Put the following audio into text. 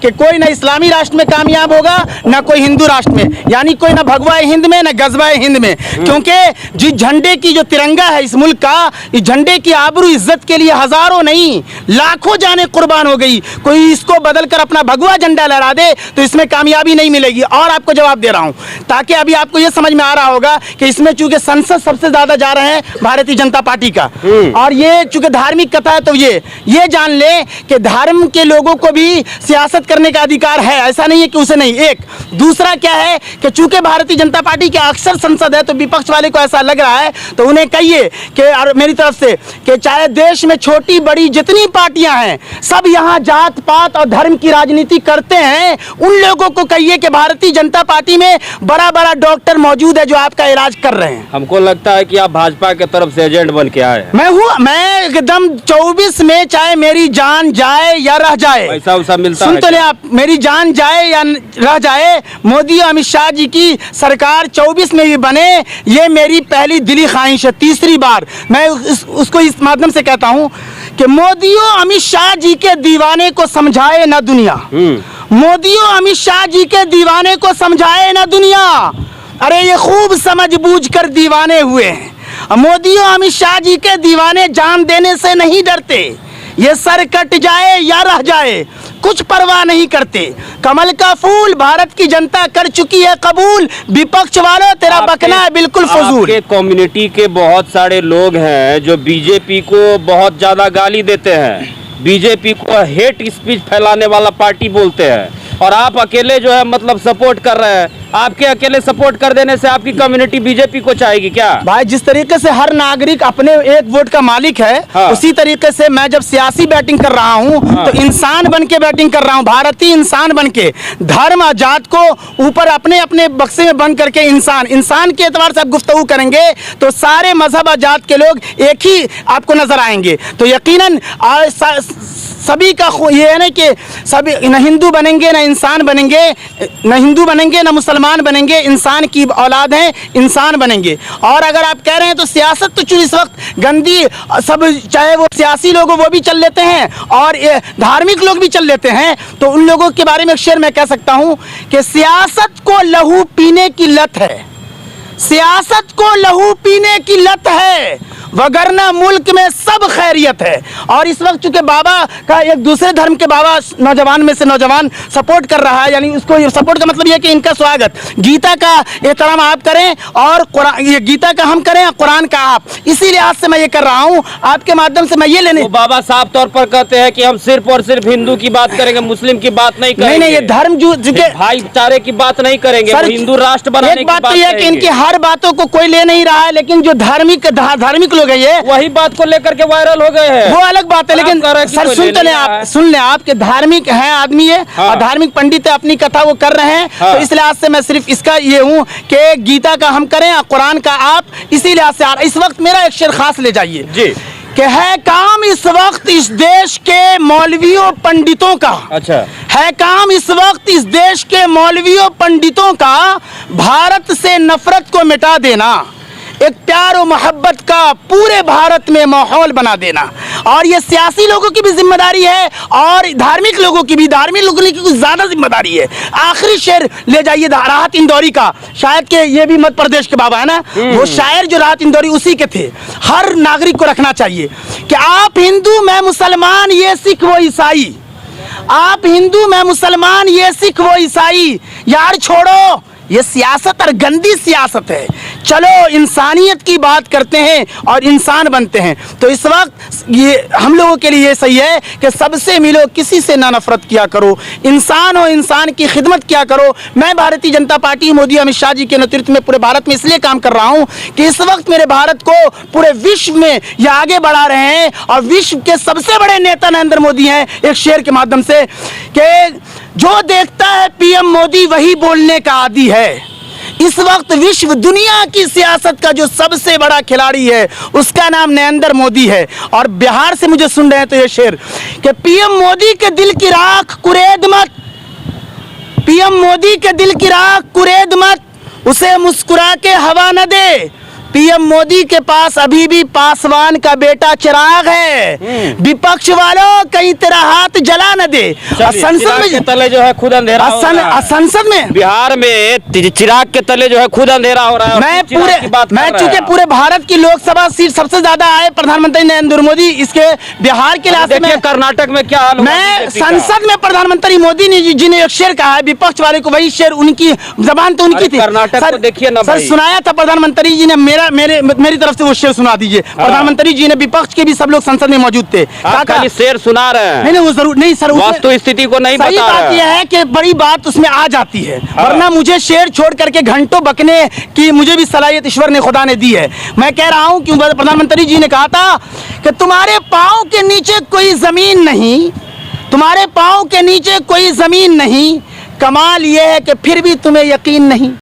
कि कोई ना इस्लामी राष्ट्र में कामयाब होगा ना कोई हिंदू राष्ट्र में, यानी कोई ना भगवाए हिंद में ना गजबाए हिंद में। क्योंकि जिस झंडे की जो तिरंगा है इस मुल्क का, इस झंडे की आबरू इज्जत के लिए हजारों नहीं लाखों जाने कुर्बान हो गई। कोई इसको बदल कर अपना भगवा झंडा लहरा दे तो इसमें कामयाबी नहीं मिलेगी। और आपको जवाब दे रहा हूं ताकि अभी आपको यह समझ में आ रहा होगा कि इसमें चूंकि संसद सबसे ज्यादा जा रहे हैं भारतीय जनता पार्टी का, और ये चूंकि धार्मिक कथा है तो ये जान ले कि धर्म के लोगों को भी सियासत करने का अधिकार है, ऐसा नहीं है कि उसे नहीं। एक दूसरा क्या है कि चूंकि भारतीय जनता पार्टी के अक्सर संसद है तो विपक्ष वाले को ऐसा लग रहा है तो उन्हें कहिए कि मेरी तरफ से कि चाहे देश में छोटी बड़ी जितनी पार्टियां हैं सब यहां जात पात और धर्म की राजनीति करते हैं, उन लोगों को कहिए कि भारतीय जनता पार्टी में बड़ा बड़ा डॉक्टर मौजूद है जो आपका इलाज कर रहे हैं। हमको लगता है कि आप भाजपा के तरफ से एजेंट बन के आए। मैं एकदम 24 में चाहे मेरी जान जाए या रह जाए, पैसा वैसा मिलता सुन है तो ले आप, मेरी जान जाए या रह जाए, मोदी और अमित शाह जी की सरकार 24 में भी बने, ये मेरी पहली दिली ख्वाहिश है। तीसरी बार मैं उसको इस माध्यम से कहता हूं कि मोदी और अमित शाह जी के दीवाने को समझाए ना दुनिया, मोदी और अमित शाह जी के दीवाने को समझाए ना दुनिया। अरे ये खूब समझ बूझ कर दीवाने हुए हैं। मोदी और अमित शाह जी के दीवाने जान देने से नहीं डरते, ये सर कट जाए या रह जाए कुछ परवाह नहीं करते। कमल का फूल भारत की जनता कर चुकी है कबूल, विपक्ष वालों तेरा बकना है बिल्कुल फजूल। आपके कम्युनिटी के बहुत सारे लोग हैं जो बीजेपी को बहुत ज्यादा गाली देते हैं, बीजेपी को हेट स्पीच फैलाने वाला पार्टी बोलते हैं, और आप अकेले जो है मतलब सपोर्ट कर रहे हैं। आपके अकेले सपोर्ट कर देने से आपकी कम्युनिटी बीजेपी को चाहेगी क्या? भाई जिस तरीके से हर नागरिक अपने एक वोट का मालिक है, हाँ। उसी तरीके से मैं जब सियासी बैटिंग कर रहा हूं हाँ। तो इंसान बन के बैटिंग कर रहा हूं, भारतीय इंसान बन के। धर्म और जात को ऊपर अपने अपने बक्से में बंद करके इंसान के एतबार से आप गुफ्तगू करेंगे तो सारे मजहब और जात के लोग एक ही आपको नजर आएंगे। तो यकीनन सभी का ये है ना कि सभी न हिंदू बनेंगे न इंसान बनेंगे, न हिंदू बनेंगे न मुसलमान बनेंगे, इंसान की औलाद हैं, इंसान बनेंगे। और अगर आप कह रहे हैं तो सियासत तो इस वक्त गंदी सब, चाहे वो सियासी लोग वो भी चल लेते हैं और धार्मिक लोग भी चल लेते हैं, तो उन लोगों के बारे में एक शेर मैं कह सकता हूं कि सियासत को लहू पीने की लत है, सियासत को लहू पीने की लत है, वगरना मुल्क में सब खैरियत है। और इस वक्त चूंकि बाबा का एक दूसरे धर्म के बाबा नौजवान में से नौजवान सपोर्ट कर रहा है, यानी उसको सपोर्ट का मतलब यह कि इनका स्वागत, गीता का एहतराम आप करें और ये गीता का हम करें और कुरान का आप, इसी लिहाज से मैं ये कर रहा हूँ। आपके माध्यम से मैं ये लेने, बाबा साफ तौर पर कहते हैं कि हम सिर्फ और सिर्फ हिंदू की बात करेंगे, मुस्लिम की बात नहीं करेंगे। नहीं, ये धर्म जो भाईचारे की बात नहीं करेंगे, हिंदू राष्ट्र बनाने की बात तो यह कि इनकी हर बातों को कोई ले नहीं रहा है, लेकिन जो धार्मिक गई है वही बात को लेकर के वायरल हो गए हैं, वो अलग बात है। लेकिन सर सुन ले आप कि धार्मिक है आदमी है, हाँ। और धार्मिक पंडित है, अपनी कथा वो कर रहे हैं, हाँ। तो इस लिहाज से मैं सिर्फ इसका ये हूँ कि गीता का हम करें और कुरान का आप, इसी लिहाज से इस वक्त मेरा एक शेर खास ले जाइए जी कि है काम इस वक्त इस देश के मौलवियों पंडितों का, अच्छा है काम इस वक्त इस देश के मौलवियों पंडितों का, भारत से नफरत को मिटा देना, एक प्यार और मोहब्बत का पूरे भारत में माहौल बना देना। और ये सियासी लोगों की भी जिम्मेदारी है और धार्मिक लोगों की भी, धार्मिक लोगों की कुछ ज्यादा जिम्मेदारी है। आखिरी शेर ले जाइए राहत इंदौरी का, शायद के ये भी मध्य प्रदेश के बाबा है ना, वो शायर जो राहत इंदौरी उसी के थे। हर नागरिक को रखना चाहिए कि आप हिंदू मैं मुसलमान ये सिख वो ईसाई, आप हिंदू मैं मुसलमान ये सिख वो ईसाई, यार छोड़ो ये सियासत और गंदी सियासत है, चलो इंसानियत की बात करते हैं और इंसान बनते हैं। तो इस वक्त ये हम लोगों के लिए सही है कि सबसे मिलो, किसी से ना नफरत किया करो, इंसान हो इंसान की खिदमत किया करो। मैं भारतीय जनता पार्टी मोदी अमित शाह जी के नेतृत्व में पूरे भारत में इसलिए काम कर रहा हूं कि इस वक्त मेरे भारत को पूरे विश्व में ये आगे बढ़ा रहे हैं और विश्व के सबसे बड़े नेता नरेंद्र मोदी हैं। एक शेर के माध्यम से कि जो देखता है पीएम मोदी वही बोलने का आदी है। इस वक्त विश्व दुनिया की सियासत का जो सबसे बड़ा खिलाड़ी है उसका नाम नरेंद्र मोदी है। और बिहार से मुझे सुन रहे हैं तो ये शेर कि पीएम मोदी के दिल की राख कुरेद मत, पीएम मोदी के दिल की राख कुरेद मत, उसे मुस्कुरा के हवा न दे, पीएम मोदी के पास अभी भी पासवान का बेटा चिराग है। विपक्ष वालों कहीं तेरा हाथ जला न दे। और संसद के में तले जो है खुद अंधेरा हो रहा है। संसद में बिहार में चिराग के तले जो है खुद अंधेरा हो रहा है। मैं चूंकि पूरे भारत की लोकसभा सीट सबसे ज्यादा आए प्रधानमंत्री नरेंद्र मोदी, इसके बिहार के लिहाज से कर्नाटक में क्या हाल हुआ? मैं संसद में प्रधानमंत्री मोदी जी ने एक शेर कहा है, विपक्ष वाले को वही शेर, उनकी जबान तो उनकी थी। कर्नाटक को देखिए ना सर, सुनाया था प्रधानमंत्री जी ने, मेरी तरफ से वो शेर सुना दीजिए। प्रधानमंत्री जी ने, विपक्ष के भी सब लोग संसद में मौजूद थे। खाली शेर सुना रहे हैं? नहीं, वो जरूर नहीं सर, वास्तु स्थिति को नहीं बता रहे। सही बात यह है कि बड़ी बात उसमें आ जाती है, वरना मुझे शेर छोड़ करके घंटों बकने की मुझे भी सलाहियत ईश्वर ने, खुदा ने दी है। मैं कह रहा हूं कि प्रधानमंत्री जी ने कहा था कि तुम्हारे पांव के नीचे कोई जमीन नहीं, तुम्हारे पांव के नीचे कोई जमीन नहीं, कमाल यह है कि फिर भी तुम्हें यकीन नहीं।